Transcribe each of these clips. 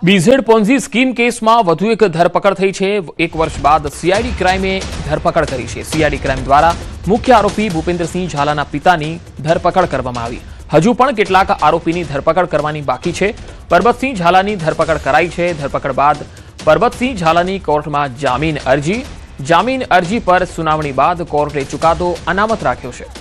BZ Ponzi scheme કેસમાં વધુ એક ધરપકડ થઈ છે। 1 વર્ષ બાદ સીઆઈડી ક્રાઇમે ધરપકડ કરી છે। સીઆઈડી ક્રાઇમ દ્વારા મુખ્ય આરોપી ભૂપેન્દ્રસિંહ ઝાલાના પિતાની ધરપકડ કરવામાં આવી। હજુ પણ કેટલાક આરોપીની ધરપકડ કરવાની બાકી છે। પરબતસિંહ ઝાલાની ધરપકડ કરાઈ છે। ધરપકડ બાદ પરબતસિંહ ઝાલાની કોર્ટમાં જામીન અરજી પર સુનાવણી બાદ કોર્ટે ચુકાદો અનામત રાખ્યો છે।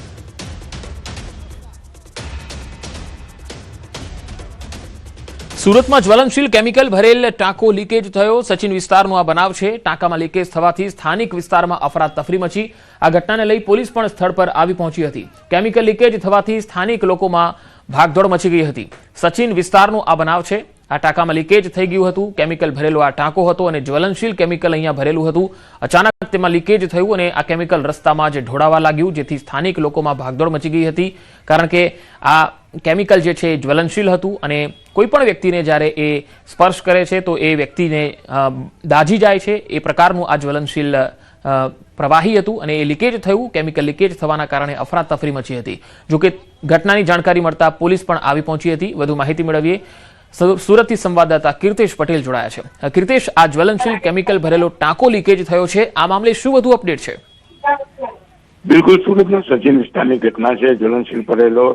સુરતમાં જ્વલનશીલ કેમિકલ ભરેલ ટાંકો લીકેજ થયો। સચિન વિસ્તારનો આ બનાવ છે। ટાંકામાં લીકેજ થવાથી સ્થાનિક વિસ્તારમાં અફરાતફરી મચી। આ ઘટનાને લઈ પોલીસ પણ સ્થળ પર આવી પહોંચી હતી। કેમિકલ લીકેજ થવાથી સ્થાનિક લોકોમાં ભાગદોડ મચી ગઈ હતી। સચિન વિસ્તારનો આ બનાવ છે। આ ટાંકામાં લીકેજ થઈ ગયું હતું। કેમિકલ ભરેલો આ ટાંકો હતો અને જ્વલનશીલ કેમિકલ અહીંયા ભરેલું હતું। અચાનક તેમાં લીકેજ થયું અને આ કેમિકલ રસ્તામાં જ ઢોળાવા લાગ્યું, જેથી સ્થાનિક લોકોમાં ભાગદોડ મચી ગઈ હતી। કારણ કે આ કેમિકલ જે છે જ્વલનશીલ હતું અને કોઈ પણ વ્યક્તિને જ્યારે એ સ્પર્શ કરે છે તો એ વ્યક્તિને દાઝી જાય છે। એ પ્રકારનું આ જ્વલનશીલ પ્રવાહી હતું અને એ લીકેજ થયું। કેમિકલ લીકેજ થવાના કારણે અફરાતફરી મચી હતી। જોકે ઘટનાની જાણકારી મળતા પોલીસ પણ આવી પહોંચી હતી। વધુ માહિતી મેળવીએ। સુરતથી સંવાદદાતા કીર્તેશ પટેલ જોડાયા છે। કીર્તેશ, આ જ્વલનશીલ કેમિકલ ભરેલો ટાંકો લીકેજ થયો છે, આ મામલે શું વધુ અપડેટ છે? બિલકુલ, સુરતના સચિન વિસ્તારની ઘટના છે। જ્વલનશીલ ભરેલો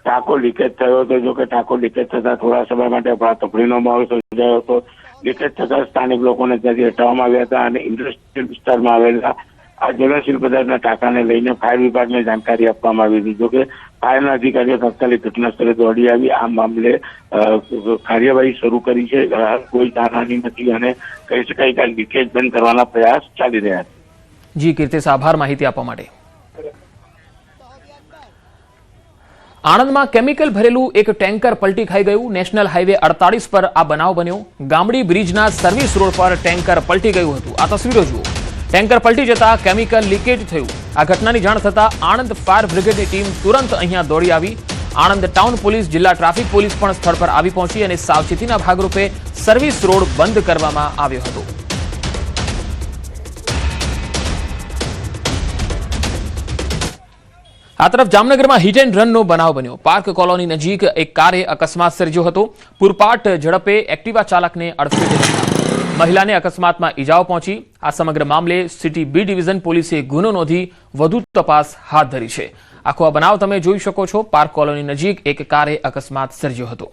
ટાંકો લીકેજ થયો હતો। જો કે ટાંકો લીકેજ થતા થોડા સમય માટે અફરાતફરીનો માહોલ સર્જાયો હતો। લીકેજ થતા સ્થાનિક લોકોને ત્યાંથી હટાવવામાં આવ્યા હતા અને ઇન્ડસ્ટ્રીયલ વિસ્તારમાં આવેલા આ જ્વલનશીલ પદાર્થના ટાંકાને લઈને ફાયર વિભાગને જાણકારી આપવામાં આવી હતી। જોકે ફાયરના અધિકારીઓ તાત્કાલિક ઘટના સ્થળે દોડી આવી આ મામલે કાર્યવાહી શરૂ કરી છે। કોઈ જાનહાની નથી અને કહી શકાય કે લીકેજ બંધ કરવાના પ્રયાસ ચાલી રહ્યા છે। જી કીર્તેશ, આભાર માહિતી આપવા માટે। આણંદમાં કેમિકલ ભરેલું એક ટેન્કર પલટી ખાઈ ગયું। નેશનલ હાઈવે 48 પર આ બનાવ બન્યો। ગામડી બ્રિજના સર્વિસ રોડ પર ટેન્કર પલટી ગયું હતું। આ તસવીરો જુઓ। ટેન્કર પલટી જતા કેમિકલ લીકેજ થયું। આ ઘટનાની જાણ થતા આણંદ ફાયર બ્રિગેડની ટીમ તુરંત અહીંયા દોડી આવી। આણંદ ટાઉન પોલીસ, જિલ્લા ટ્રાફિક પોલીસ પણ સ્થળ પર આવી પહોંચી અને સાવચેતીના ભાગરૂપે સર્વિસ રોડ બંધ કરવામાં આવ્યો હતો। આ તરફ જામનગરમાં હિટ એન્ડ રનનો બનાવ બન્યો। પાર્ક કોલોની નજીક એક કારે અકસ્માત સર્જ્યો હતો। પૂરપાટ ઝડપે એક્ટિવા ચાલકને અડફેટે લીધા। મહિલાને અકસ્માતમાં ઈજાઓ પહોંચી। આ સમગ્ર મામલે સિટી બી ડિવિઝન પોલીસે ગુનો નોંધી વધુ તપાસ હાથ ધરી છે। આખો આ બનાવ તમે જોઈ શકો છો। પાર્ક કોલોની નજીક એક કારે અકસ્માત સર્જ્યો હતો।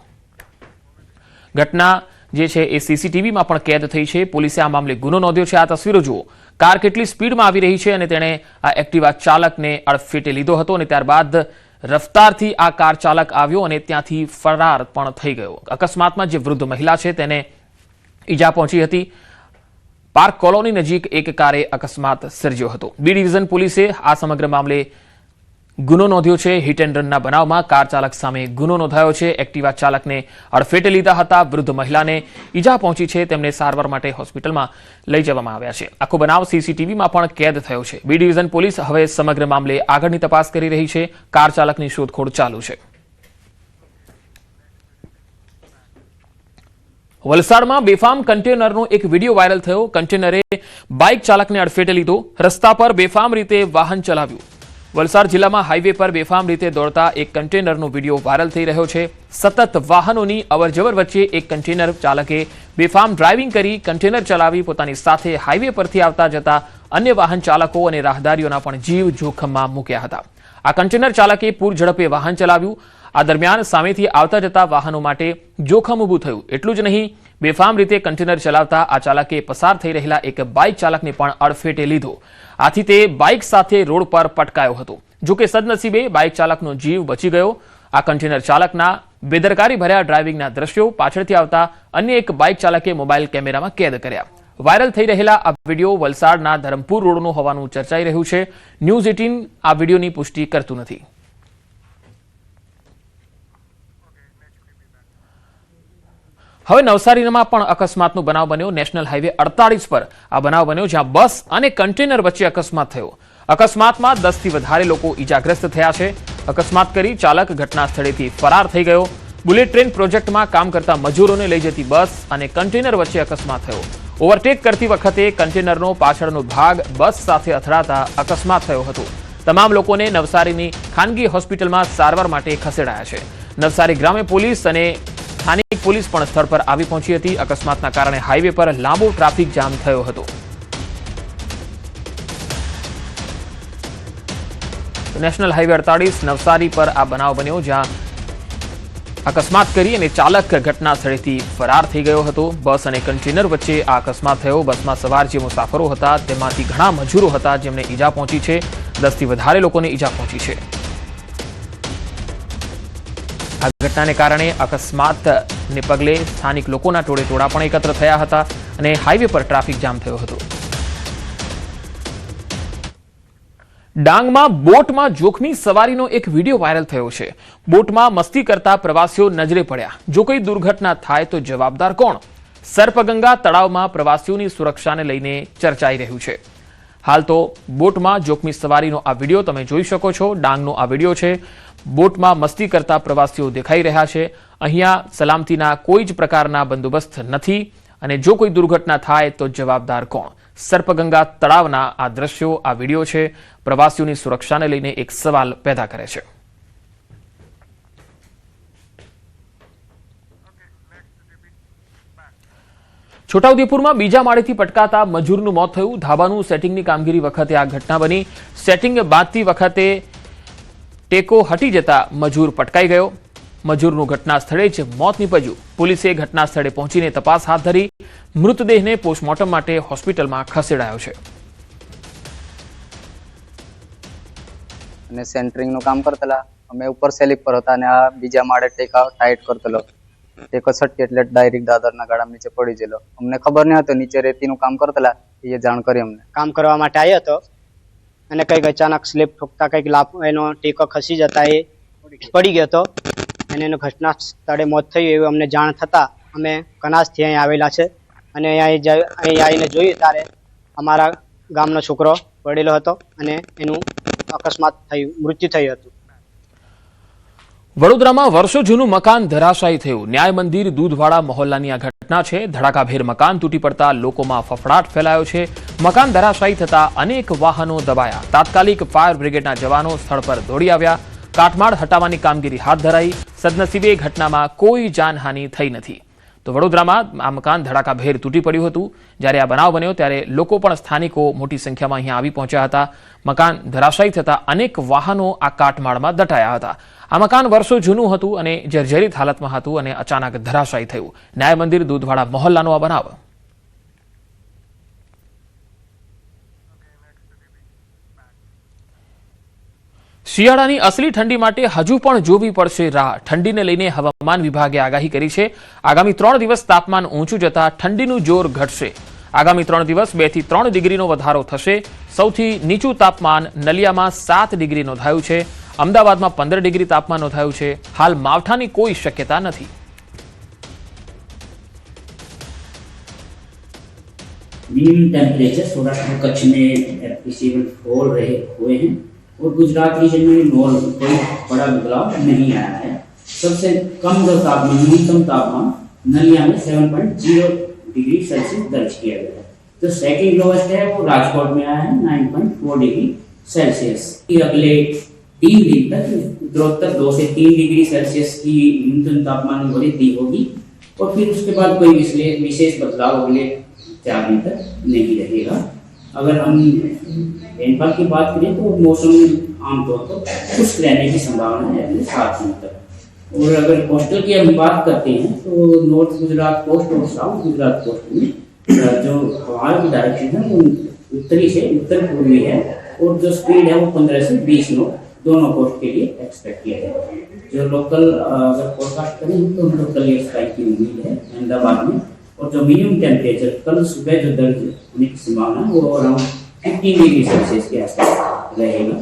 ઘટના જે છે એ સીસીટીવીમાં પણ કેદ થઈ છે। પોલીસે આ મામલે ગુનો નોંધ્યો છે। આ તસવીરો જુઓ। કાર કેટલી સ્પીડમાં આવી રહી છે અને તેણે આ એક્ટિવા ચાલકને અડફેટે લીધો હતો અને ત્યારબાદ રફતારથી આ કાર ચાલક આવ્યો અને ત્યાંથી ફરાર પણ થઈ ગયો। અકસ્માતમાં જે વૃદ્ધ મહિલા છે તેને ઈજા પહોંચી હતી। પાર્ક કોલોની નજીક એક કારે અકસ્માત સર્જ્યો હતો। બી ડિવિઝન પોલીસે આ સમગ્ર મામલે ગુનો નોંધ્યો છે। હિટ એન્ડ રનના બનાવમાં કાર ચાલક સામે ગુનો નોંધાયો છે। એક્ટિવા ચાલકને અડફેટે લીધા હતા। વૃદ્ધ મહિલાને ઈજા પહોંચી છે, તેમને સારવાર માટે હોસ્પિટલમાં લઈ જવામાં આવ્યા છે। આખો બનાવ સીસીટીવીમાં પણ કેદ થયો છે। બી ડિવિઝન પોલીસ હવે સમગ્ર મામલે આગળની તપાસ કરી રહી છે। કાર ચાલકની શોધખોળ ચાલુ છે। વલસાડમાં બેફામ કન્ટેનરનો એક વિડીયો વાયરલ થયો। કન્ટેનરે બાઇક ચાલકને અડફેટે લીધો। રસ્તા પર બેફામ રીતે વાહન ચલાવ્યું। વલસાડ જિલ્લામાં હાઈવે પર બેફામ રીતે દોડતા એક કન્ટેનરનો વિડીયો વાયરલ થઈ રહ્યો છે। સતત વાહનોની અવરજવર વચ્ચે એક કન્ટેનર ચાલકે બેફામ ડ્રાઇવિંગ કરી કન્ટેનર ચલાવી પોતાની સાથે હાઈવે પરથી આવતા જતા અન્ય વાહન ચાલકો અને રાહદારીઓના પણ જીવ જોખમમાં મૂક્યા હતા। આ કન્ટેનર ચાલકે પૂર ઝડપે વાહન ચલાવ્યું। આ દરમિયાન સામેથી આવતા જતા વાહનો માટે જોખમ ઊભું થયું। એટલું જ નહીં, બેફામ રીતે કન્ટેનર ચલાવતા આ ચાલકે પસાર થઈ રહેલા એક બાઇક ચાલકને પણ અડફેટે લીધો। આથી તે બાઇક સાથે રોડ પર પટકાયો હતો। જોકે સદનસીબે બાઇક ચાલકનો જીવ બચી ગયો। આ કન્ટેનર ચાલકના બેદરકારી ભર્યા ડ્રાઇવિંગના દ્રશ્યો પાછળથી આવતા અન્ય એક બાઇક ચાલકે મોબાઈલ કેમેરામાં કેદ કર્યા। વાયરલ થઈ રહેલા આ વિડીયો વલસાડના ધરમપુર રોડનો હોવાનું ચર્ચાઈ રહ્યું છે। ન્યૂઝ 18 આ વિડીયોની પુષ્ટિ કરતું નથી। હવે નવસારીમાં પણ અકસ્માતનો બનાવ બન્યો। નેશનલ હાઈવે 48 પર આ બનાવ બન્યો, જ્યાં બસ અને કન્ટેનર વચ્ચે અકસ્માત થયો। અકસ્માતમાં 10 થી વધારે લોકો ઈજાગ્રસ્ત થયા છે। અકસ્માત કરી ચાલક ઘટના સ્થળેથી ફરાર થઈ ગયો। બુલેટ ટ્રેન પ્રોજેક્ટમાં કામ કરતા મજૂરોને લઈ જતી બસ અને કન્ટેનર વચ્ચે અકસ્માત થયો। ઓવરટેક કરતી વખતે કન્ટેનરનો પાછળનો ભાગ બસ સાથે અથડાતા અકસ્માત થયો હતો। તમામ લોકોને નવસારીની ખાનગી હોસ્પિટલમાં સારવાર માટે ખસેડાયા છે। નવસારી ગ્રામ્ય પોલીસ અને સ્થાનિક પોલીસ પણ સ્થળ પર આવી પહોંચી હતી। અકસ્માતના કારણે હાઈવે પર લાંબો ટ્રાફિક જામ થયો હતો। નેશનલ હાઈવે 48 નવસારી પર આ બનાવ બન્યો, જ્યાં અકસ્માત કરી અને ચાલક ઘટના સ્થળેથી ફરાર થઈ ગયો હતો। બસ અને કન્ટેનર વચ્ચે આ અકસ્માત થયો। બસમાં સવાર જે મુસાફરો હતા તેમાંથી ઘણા મજૂરો હતા જેમને ઈજા પહોંચી છે। 10 થી વધારે લોકોને ઈજા પહોંચી છે। આ ઘટનાને કારણે અકસ્માતને પગલે સ્થાનિક લોકોના ટોળેટોળા પણ એકત્ર થયા હતા અને હાઈવે પર ટ્રાફિક જામ થયો હતો। ડાંગમાં બોટમાં જોખમી સવારીનો એક વિડીયો વાયરલ થયો છે। બોટમાં મસ્તી કરતા પ્રવાસીઓ નજરે પડ્યા। જો કોઈ દુર્ઘટના થાય તો જવાબદાર કોણ? સર્પગંગા તળાવમાં પ્રવાસીઓની સુરક્ષાને લઈને ચર્ચાઈ રહ્યું છે। હાલ તો બોટમાં જોખમી સવારીનો આ વિડીયો તમે જોઈ શકો છો। ડાંગનો આ વિડીયો છે। બોટમાં મસ્તી કરતા પ્રવાસીઓ દેખાઈ રહ્યા છે। અહીંયા સલામતીના કોઈ જ પ્રકારના બંદોબસ્ત નથી અને જો કોઈ દુર્ઘટના થાય તો જવાબદાર કોણ? સર્પગંગા તળાવના આ દ્રશ્યો, આ વિડીયો છે, પ્રવાસીઓની સુરક્ષાને લઈને એક સવાલ પેદા કરે છે। છોટાઉદેપુરમાં બીજા માળેથી પટકાતા મજૂરનું મોત થયું। ધાબાનું સેટિંગની કામગીરી વખતે આ ઘટના બની। સેટિંગ બાંધતી વખતે ટેકો હટી જતા મજૂર પટકાઈ ગયો। મજૂરનું ઘટના સ્થળે જ મોત નીપજ્યું। પોલીસે ઘટના સ્થળે પહોંચીને તપાસ હાથ ધરી। મૃતદેહને પોસ્ટમોર્ટમ માટે હોસ્પિટલમાં ખસેડાયો છે। અને સેન્ટરિંગનું કામ કરતેલા અમે ઉપર સેલિપ પર હતા અને આ બીજા માળે ટેકા ટાઈટ કરતેલો। ટેકો છટકી એટલે ડાયરેક્ટ દાદરના ગાડા નીચે પડી ગયેલો। અમને ખબર નહીં હતું નીચે રેતીનું કામ કરતેલા, એ જાણ કરી અમને। કામ કરવા માટે આવ્યો હતો અને કંઈક અચાનક સ્લેબ ઠોકતા કંઈક એનો ટેકો ખસી જતા એ પડી ગયો હતો અને એનું ઘટના સ્થળે મોત થયું એવું અમને જાણ થતા અમે કનાસથી અહીં આવેલા છે અને અહીં આવીને જોયું ત્યારે અમારા ગામનો છોકરો પડેલો હતો અને એનું અકસ્માત થયું, મૃત્યુ થયું હતું। વડોદરામાં વર્ષો જૂનું મકાન ધરાશાયી થયું। ન્યાય મંદિર દૂધવાડા મહોલ્લાની આ ઘટના છે। ધડાકાભેર મકાન તૂટી પડતા લોકોમાં ફફડાટ ફેલાયો છે। મકાન ધરાશાયી થતા અનેક વાહનો દબાયા। તાત્કાલિક ફાયર બ્રિગેડના જવાનો સ્થળ પર દોડી આવ્યા। કાટમાળ હટાવવાની કામગીરી હાથ ધરાઈ। સદનસીબે ઘટનામાં કોઈ જાનહાનિ થઈ નથી। તો વડોદરામાં આ મકાન ધડાકાભેર તૂટી પડ્યું હતું। જ્યારે આ બનાવ બન્યો ત્યારે લોકો પણ સ્થાનિકો મોટી સંખ્યામાં અહીંયા આવી પહોંચ્યા હતા। મકાન ધરાશાયી થતા અનેક વાહનો આ કાટમાળમાં દટાયા હતા। આ મકાન વર્ષો જૂનું હતું અને જર્જરિત હાલતમાં હતું અને અચાનક ધરાશાયી થયું। ન્યાય મંદિર દૂધવાડા મહોલ્લાનો આ બનાવ। શિયાળાની અસલી ઠંડી માટે હજુ પણ જોવી પડશે રાહ। ઠંડીને લઈને હવામાન વિભાગે આગાહી કરી છે। આગામી 3 દિવસ તાપમાન ઊંચું જતા ઠંડીનું જોર ઘટશે। આગામી 3 દિવસ 2 થી 3 ડિગ્રીનો વધારો થશે। સૌથી નીચું તાપમાન નલિયામાં 7 ડિગ્રી નોંધાયું છે। અમદાવાદમાં 15 ડિગ્રી તાપમાન નોંધાયું છે। હાલ માવઠાની કોઈ શક્યતા નથી। मिनिमम टेम्परेचर सौराष्ट्र कच्छ में एप्रिसिएबल हो रहे हुए हैं और गुजरात रीजन में नॉर्मल कोई बड़ा बदलाव नहीं आया है। सबसे कम जो तापमान, न्यूनतम तापमान नलिया में 7.0 डिग्री सेल्सियस दर्ज किया गया है। तो सेकंड लोवेस्ट है वो राजकोट में आया है 9.4 डिग्री सेल्सियस। अगले 3 दिन तक उत्तरोत्तर 2 से 3 डिग्री सेल्सियस की न्यूनतम तापमान में वृद्धि होगी और फिर उसके बाद कोई विशेष बदलाव अगले 4 दिन तक नहीं रहेगा। अगर हम रेनफॉल की बात करें तो मौसम आमतौर पर खुश्क रहने की संभावना है अगले 7 दिन तक। और अगर कोस्टल की हम बात करते हैं तो नॉर्थ गुजरात कोस्ट और साउथ गुजरात कोस्ट में जो हवाओं की डायरेक्शन है वो उत्तरी से उत्तर पूर्वी है और जो स्पीड है वो 15 से 20 नॉट दोनों कोस्ट के लिए एक्सपेक्ट किया है। जो लोकल अगर फोरकास्ट करें तो लोकल एयर स्ट्राइक की उम्मीद है अहमदाबाद में। और जो मिनिमम टेम्परेचर कल सुबह जो दर्ज होने की संभावना है वो अराउंड 15 डिग्री सेल्सियस के आसपास रहेगा।